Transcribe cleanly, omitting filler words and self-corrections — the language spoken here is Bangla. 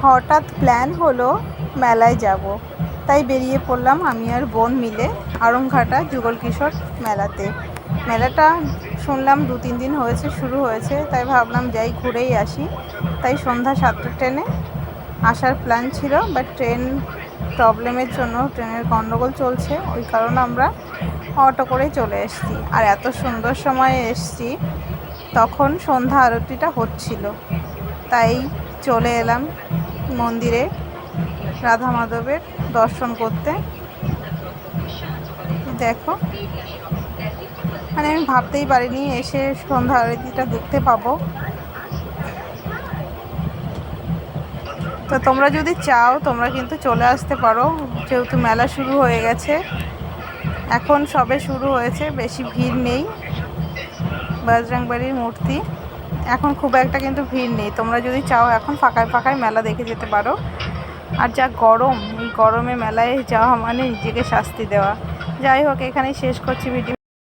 হঠাৎ প্ল্যান হলো মেলায় যাব, তাই বেরিয়ে পড়লাম আমি আর বোন মিলে আড়ংঘাটা যুগল কিশোর মেলাতে। মেলাটা শুনলাম 2-3 দিন হয়েছে শুরু হয়েছে, তাই ভাবলাম যাই ঘুরেই আসি। তাই সন্ধ্যা 7টার ট্রেনে আসার প্ল্যান ছিল, বাট ট্রেন প্রবলেমের জন্য, ট্রেনের গন্ডগোল চলছে, ওই কারণে আমরা অটো করে চলে এসেছি। আর এত সুন্দর সময়ে এসেছি, তখন সন্ধ্যা আরতিটা হচ্ছিল, তাই চলে এলাম মন্দিরে রাধা মাধবের দর্শন করতে। দেখো, মানে আমি ভাবতেই পারিনি এসে সন্ধ্যা আরতিটা দেখতে পাবো। তো তোমরা যদি চাও তোমরা কিন্তু চলে আসতে পারো, যেহেতু মেলা শুরু হয়ে গেছে, এখন সবে শুরু হয়েছে, বেশি ভিড় নেই। বজরংবলীর মূর্তি এখন খুব একটা কিন্তু ভিড় নেই। তোমরা যদি চাও এখন ফাঁকায় ফাঁকায় মেলা দেখে যেতে পারো। আর যা গরম, এই গরমে মেলায় যাওয়া মানে নিজেকে শাস্তি দেওয়া। যাই হোক, এখানেই শেষ করছি ভিডিও।